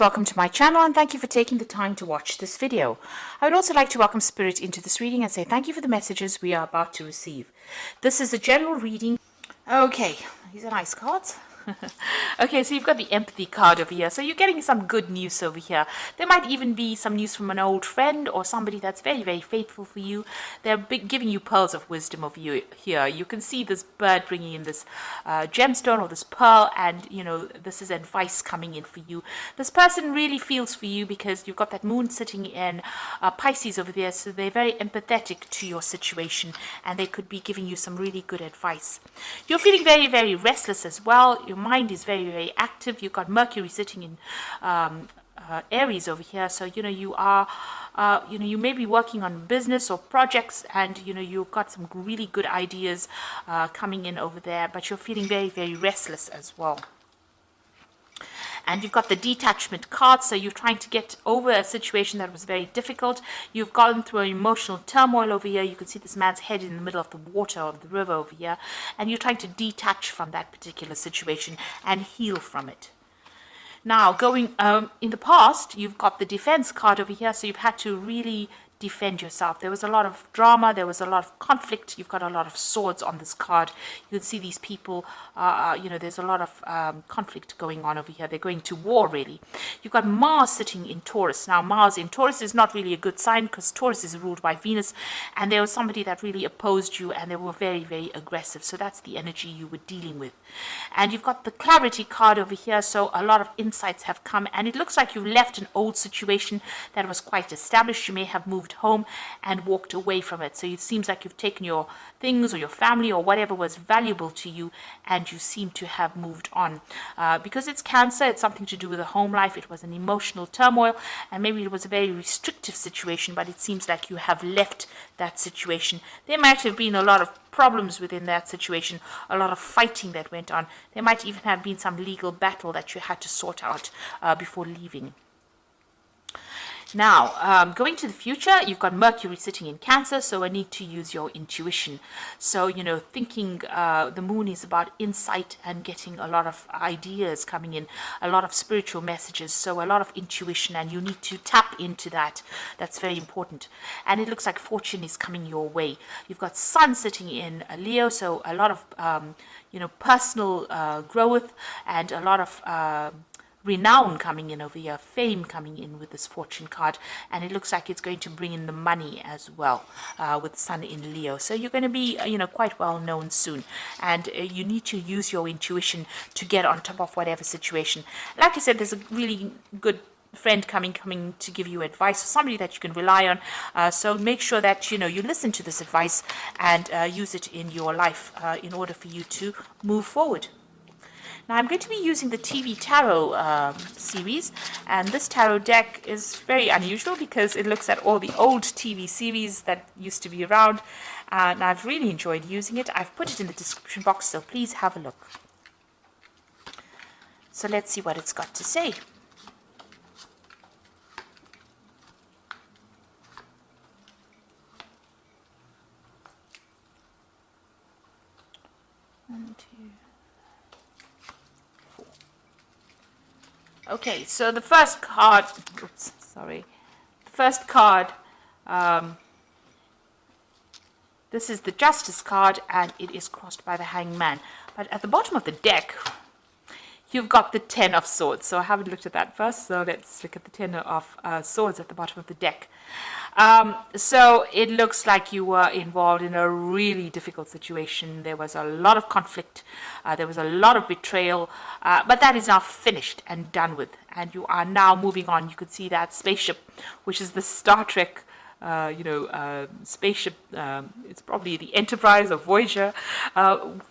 Welcome to my channel and thank you for taking the time to watch this video. I would also like to welcome Spirit into this reading and say thank you for the messages we are about to receive. This is a general reading. Okay, these are nice cards. Okay, so you've got the empathy card over here. So you're getting some good news over here. There might even be some news from an old friend or somebody that's very, very faithful for you. They're giving you pearls of wisdom over here. You can see this bird bringing in this gemstone or this pearl, and you know, this is advice coming in for you. This person really feels for you because you've got that moon sitting in Pisces over there, so they're very empathetic to your situation and they could be giving you some really good advice. You're feeling very, very restless as well. Your mind is very, very active. You've got Mercury sitting in Aries over here, so you know you are you may be working on business or projects, and you know you've got some really good ideas coming in over there, but you're feeling very, very restless as well. And you've got the detachment card, so you're trying to get over a situation that was very difficult. You've gone through an emotional turmoil over here. You can see this man's head in the middle of the water of the river over here, and you're trying to detach from that particular situation and heal from it. Now, going in the past, you've got the defense card over here, so you've had to really defend yourself. There was a lot of drama, there was a lot of conflict. You've got a lot of swords on this card. You can see these people, you know, there's a lot of conflict going on over here. They're going to war, really. You've got Mars sitting in Taurus. Now, Mars in Taurus is not really a good sign because Taurus is ruled by Venus, and there was somebody that really opposed you and they were very, very aggressive. So that's the energy you were dealing with. And you've got the clarity card over here, so a lot of insights have come, and it looks like you've left an old situation that was quite established. You may have moved home and walked away from it, so it seems like you've taken your things or your family or whatever was valuable to you and you seem to have moved on. Because it's Cancer, it's something to do with the home life. It was an emotional turmoil and maybe it was a very restrictive situation, but it seems like you have left that situation. There might have been a lot of problems within that situation, a lot of fighting that went on. There might even have been some legal battle that you had to sort out before leaving. Now, going to the future, you've got Mercury sitting in Cancer, so I need to use your intuition. So, you know, thinking the moon is about insight and getting a lot of ideas coming in, a lot of spiritual messages, so a lot of intuition, and you need to tap into that. That's very important. And it looks like fortune is coming your way. You've got Sun sitting in Leo, so a lot of, you know, personal growth and a lot of renown coming in over here, fame coming in with this fortune card, and it looks like it's going to bring in the money as well with Sun in Leo. So you're going to be, you know, quite well known soon, and you need to use your intuition to get on top of whatever situation. Like I said, there's a really good friend coming to give you advice, or somebody that you can rely on, so make sure that you know you listen to this advice and use it in your life in order for you to move forward. Now I'm going to be using the TV Tarot series, and this tarot deck is very unusual because it looks at all the old TV series that used to be around, and I've really enjoyed using it. I've put it in the description box, so please have a look. So let's see what it's got to say. One, two. Okay, so the first card, oops, sorry, the first card, this is the Justice card, and it is crossed by the Hanged Man. But at the bottom of the deck, you've got the Ten of Swords. So I haven't looked at that first, so let's look at the Ten of Swords at the bottom of the deck. So it looks like you were involved in a really difficult situation. There was a lot of conflict, there was a lot of betrayal, but that is now finished and done with, and you are now moving on. You could see that spaceship, which is the Star Trek you know, spaceship, it's probably the Enterprise or Voyager,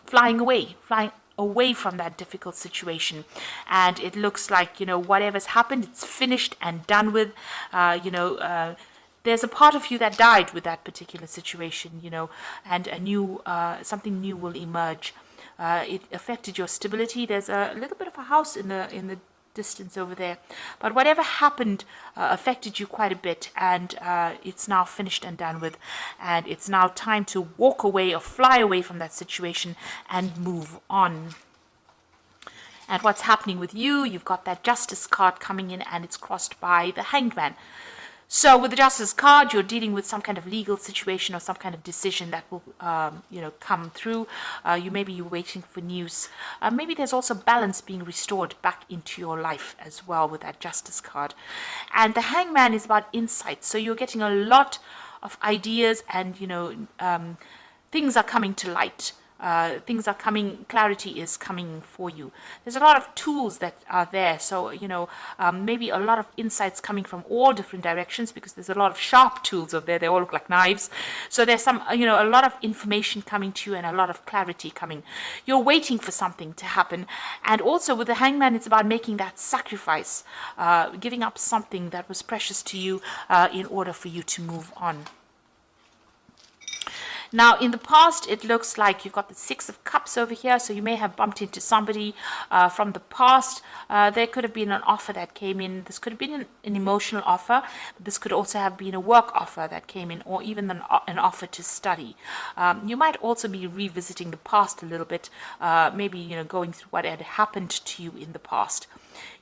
flying away from that difficult situation. And it looks like, you know, whatever's happened, it's finished and done with. You know, there's a part of you that died with that particular situation, you know, and a new, something new will emerge. It affected your stability. There's a little bit of a house in the distance over there, but whatever happened affected you quite a bit, and it's now finished and done with, and it's now time to walk away or fly away from that situation and move on. And what's happening with you, you've got that Justice card coming in, and it's crossed by the Hanged Man. So with the Justice card, you're dealing with some kind of legal situation or some kind of decision that will, come through. You maybe you're waiting for news. Maybe there's also balance being restored back into your life as well with that Justice card. And the Hangman is about insight. So you're getting a lot of ideas, and things are coming to light. Things are coming, clarity is coming for you. There's a lot of tools that are there. So, maybe a lot of insights coming from all different directions, because there's a lot of sharp tools over there. They all look like knives. So there's some, a lot of information coming to you and a lot of clarity coming. You're waiting for something to happen. And also with the Hangman, it's about making that sacrifice, giving up something that was precious to you in order for you to move on. Now, in the past, it looks like you've got the Six of Cups over here, so you may have bumped into somebody from the past. There could have been an offer that came in. This could have been an emotional offer. This could also have been a work offer that came in, or even an offer to study. You might also be revisiting the past a little bit, maybe going through what had happened to you in the past.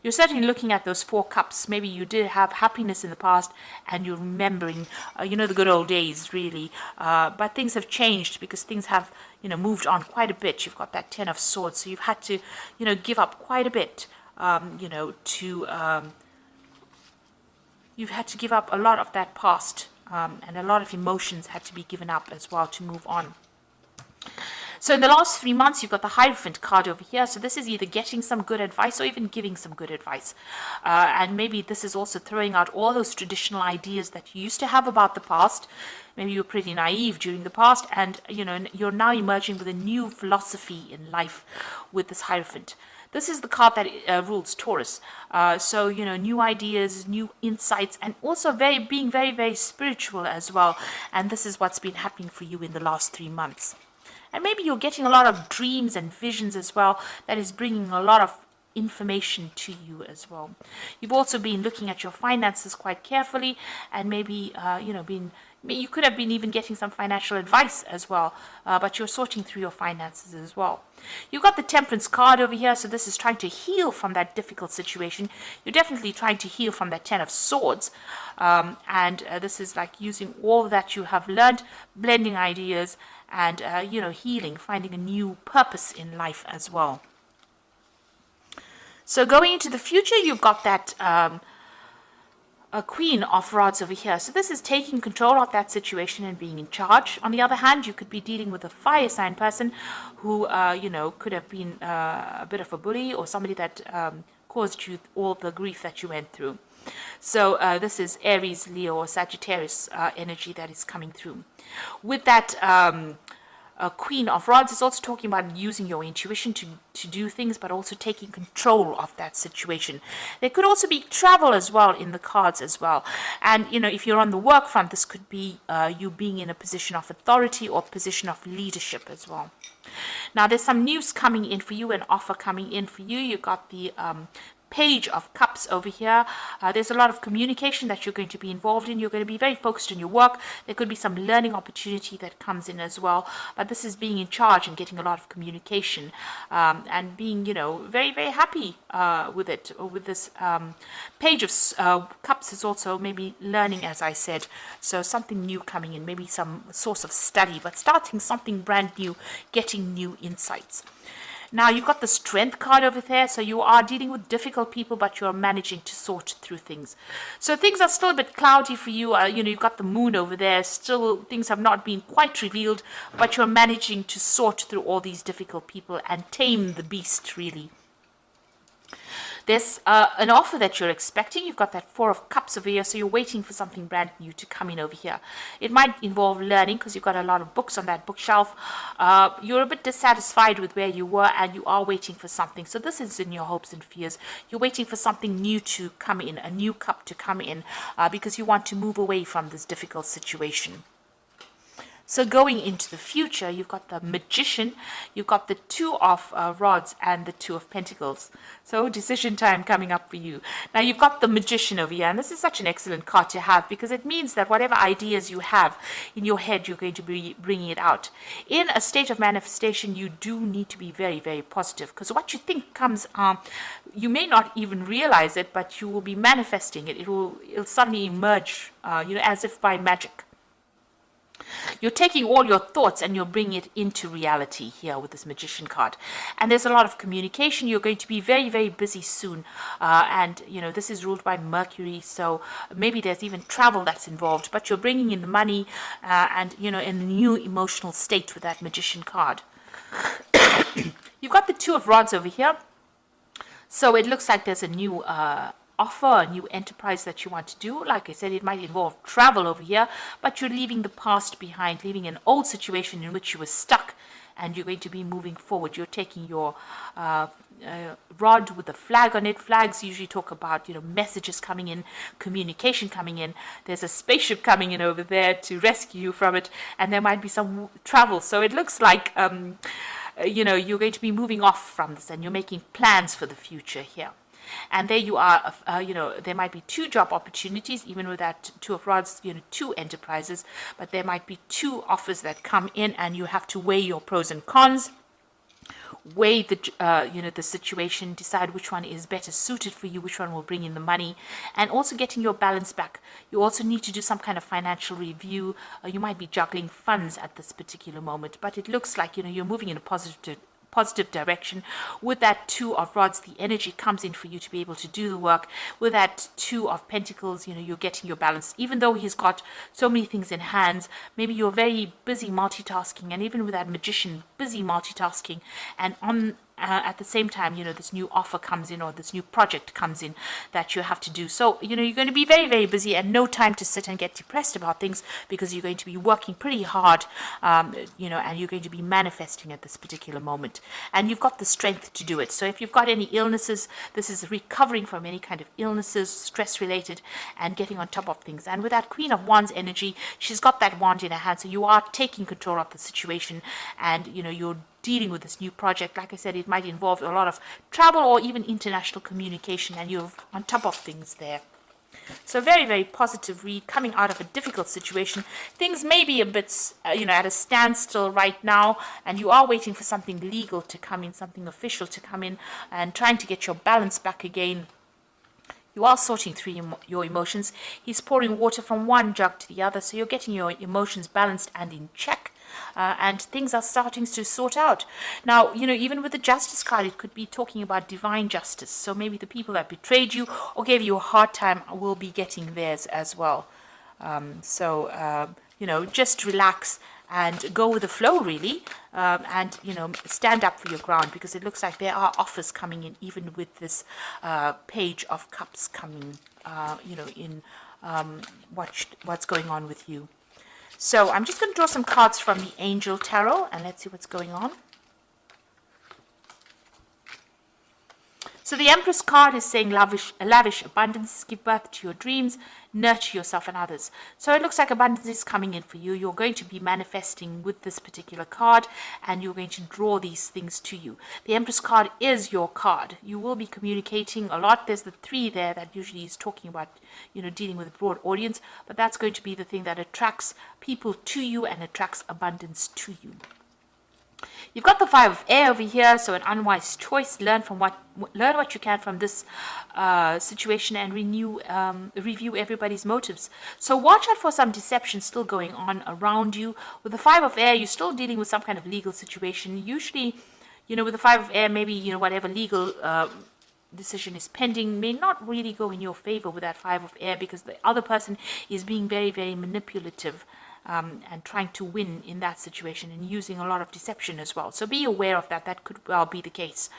You're certainly looking at those Four Cups. Maybe you did have happiness in the past, and you're remembering, the good old days, really. But things have changed, because things have, moved on quite a bit. You've got that Ten of Swords, so you've had to, give up quite a bit, you've had to give up a lot of that past, and a lot of emotions had to be given up as well to move on. So in the last 3 months, you've got the Hierophant card over here. So this is either getting some good advice or even giving some good advice. And maybe this is also throwing out all those traditional ideas that you used to have about the past. Maybe you were pretty naive during the past, and you're now emerging with a new philosophy in life with this Hierophant. This is the card that rules Taurus. So, new ideas, new insights, and also being very, very spiritual as well. And this is what's been happening for you in the last 3 months. And maybe you're getting a lot of dreams and visions as well, that is bringing a lot of information to you as well. You've also been looking at your finances quite carefully, and maybe, you could have been even getting some financial advice as well, but you're sorting through your finances as well. You've got the Temperance card over here, so this is trying to heal from that difficult situation. You're definitely trying to heal from that Ten of Swords, and this is like using all that you have learned, blending ideas, and healing, finding a new purpose in life as well. So going into the future, you've got that a Queen of Rods over here. So this is taking control of that situation and being in charge. On the other hand, you could be dealing with a fire sign person who, could have been a bit of a bully, or somebody that caused you all the grief that you went through. So this is Aries, Leo, or Sagittarius energy that is coming through. With that Queen of Rods, is also talking about using your intuition to do things, but also taking control of that situation. There could also be travel as well in the cards as well. And, if you're on the work front, this could be you being in a position of authority or position of leadership as well. Now, there's some news coming in for you, an offer coming in for you. You've got the Page of Cups over here. There's a lot of communication that you're going to be involved in. You're going to be very focused on your work. There could be some learning opportunity that comes in as well. But this is being in charge and getting a lot of communication, and being, very, very happy with it. With this Page of Cups is also maybe learning, as I said. So something new coming in, maybe some source of study, but starting something brand new, getting new insights. Now, you've got the Strength card over there, so you are dealing with difficult people, but you're managing to sort through things. So things are still a bit cloudy for you. You've got the Moon over there. Still, things have not been quite revealed, but you're managing to sort through all these difficult people and tame the beast, really. There's an offer that you're expecting. You've got that Four of Cups over here, so you're waiting for something brand new to come in over here. It might involve learning, because you've got a lot of books on that bookshelf. You're a bit dissatisfied with where you were, and you are waiting for something. So this is in your hopes and fears. You're waiting for something new to come in, a new cup to come in, because you want to move away from this difficult situation. So going into the future, you've got the Magician, you've got the Two of Rods and the Two of Pentacles. So decision time coming up for you. Now you've got the Magician over here, and this is such an excellent card to have because it means that whatever ideas you have in your head, you're going to be bringing it out. In a state of manifestation, you do need to be very, very positive because what you think comes, you may not even realize it, but you will be manifesting it. It'll suddenly emerge, as if by magic. You're taking all your thoughts and you're bringing it into reality here with this Magician card. And there's a lot of communication. You're going to be very, very busy soon. And this is ruled by Mercury. So maybe there's even travel that's involved. But you're bringing in the money and, in a new emotional state with that Magician card. You've got the Two of Rods over here. So it looks like there's a new offer, a new enterprise that you want to do. Like I said, it might involve travel over here, but you're leaving the past behind, leaving an old situation in which you were stuck, and you're going to be moving forward. You're taking your rod with a flag on it. Flags usually talk about, messages coming in, communication coming in. There's a spaceship coming in over there to rescue you from it, and there might be some travel. So it looks like, you're going to be moving off from this, and you're making plans for the future here. And there you are, there might be two job opportunities, even with that Two of Rods, two enterprises, but there might be two offers that come in and you have to weigh your pros and cons, weigh the situation, decide which one is better suited for you, which one will bring in the money, and also getting your balance back. You also need to do some kind of financial review. You might be juggling funds at this particular moment, but it looks like, you're moving in a positive direction. With that Two of Rods, the energy comes in for you to be able to do the work. With that Two of Pentacles, you're getting your balance. Even though he's got so many things in hands, maybe you're very busy multitasking, and even with that Magician, busy multitasking, and at the same time, this new offer comes in or this new project comes in that you have to do. So, you're going to be very, very busy and no time to sit and get depressed about things because you're going to be working pretty hard, and you're going to be manifesting at this particular moment. And you've got the strength to do it. So if you've got any illnesses, this is recovering from any kind of illnesses, stress related, and getting on top of things. And with that Queen of Wands energy, she's got that wand in her hand. So you are taking control of the situation and, you're dealing with this new project. Like I said, it might involve a lot of travel or even international communication, and you're on top of things there. So very, very positive read coming out of a difficult situation. Things may be a bit, at a standstill right now, and you are waiting for something legal to come in, something official to come in, and trying to get your balance back again. You are sorting through your emotions. He's pouring water from one jug to the other, so you're getting your emotions balanced and in check. And things are starting to sort out. Now, even with the Justice card, it could be talking about divine justice. So maybe the people that betrayed you or gave you a hard time will be getting theirs as well. Just relax and go with the flow, really, and stand up for your ground, because it looks like there are offers coming in, even with this Page of Cups coming, in what's going on with you. So I'm just going to draw some cards from the Angel Tarot, and let's see what's going on. So the Empress card is saying lavish abundance, give birth to your dreams, nurture yourself and others. So it looks like abundance is coming in for you. You're going to be manifesting with this particular card, and you're going to draw these things to you. The Empress card is your card. You will be communicating a lot. There's the 3 there that usually is talking about, dealing with a broad audience, but that's going to be the thing that attracts people to you and attracts abundance to you. You've got the 5 of Air over here, so an unwise choice. Learn what you can from this situation and review everybody's motives. So watch out for some deception still going on around you. With the 5 of Air, you're still dealing with some kind of legal situation. Usually, with the 5 of Air, maybe, whatever legal decision is pending may not really go in your favor with that 5 of Air, because the other person is being very, very manipulative. And trying to win in that situation and using a lot of deception as well. So be aware of that. That could well be the case.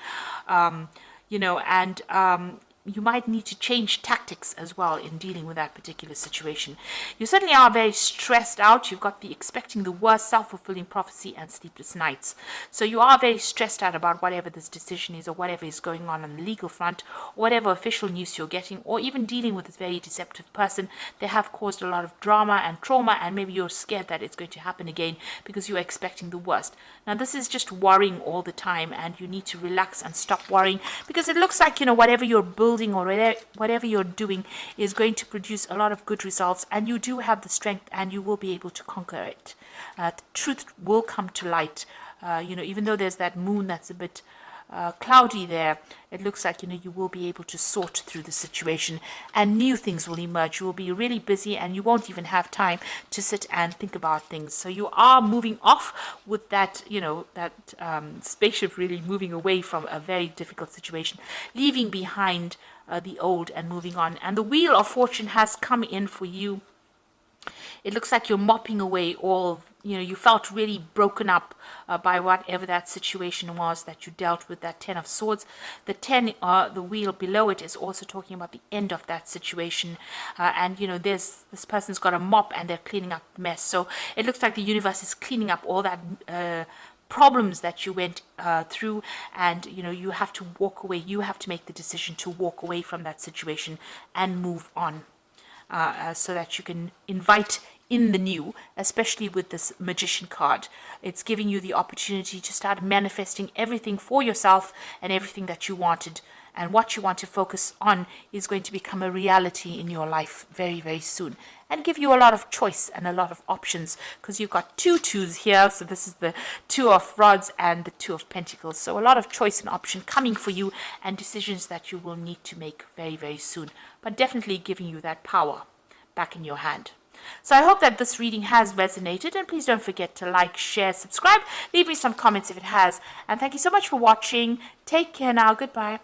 you might need to change tactics as well in dealing with that particular situation. You certainly are very stressed out. You've got the expecting the worst, self-fulfilling prophecy, and sleepless nights. So you are very stressed out about whatever this decision is, or whatever is going on the legal front, or whatever official news you're getting, or even dealing with this very deceptive person. They have caused a lot of drama and trauma, and maybe you're scared that it's going to happen again because you're expecting the worst. Now this is just worrying all the time, and you need to relax and stop worrying, because it looks like, whatever you're building or whatever you're doing is going to produce a lot of good results, and you do have the strength, and you will be able to conquer it. The truth will come to light. Even though there's that moon that's a bit cloudy there, it looks like you will be able to sort through the situation, and new things will emerge. You will be really busy, and you won't even have time to sit and think about things. So you are moving off with that spaceship, really moving away from a very difficult situation, leaving behind the old and moving on. And the Wheel of Fortune has come in for you. It looks like you're mopping away all, you felt really broken up by whatever that situation was that you dealt with, that 10 of Swords. The 10, the wheel below it, is also talking about the end of that situation. And, this person's got a mop, and they're cleaning up the mess. So it looks like the universe is cleaning up all that problems that you went through, and you have to walk away. You have to make the decision to walk away from that situation and move on. So that you can invite in the new, especially with this Magician card. It's giving you the opportunity to start manifesting everything for yourself and everything that you wanted. And what you want to focus on is going to become a reality in your life very, very soon, and give you a lot of choice and a lot of options, because you've got 2 twos here. So this is the 2 of Rods and the 2 of Pentacles. So a lot of choice and option coming for you, and decisions that you will need to make very, very soon, but definitely giving you that power back in your hand. So I hope that this reading has resonated, and please don't forget to like, share, subscribe, leave me some comments if it has, and thank you so much for watching. Take care now. Goodbye.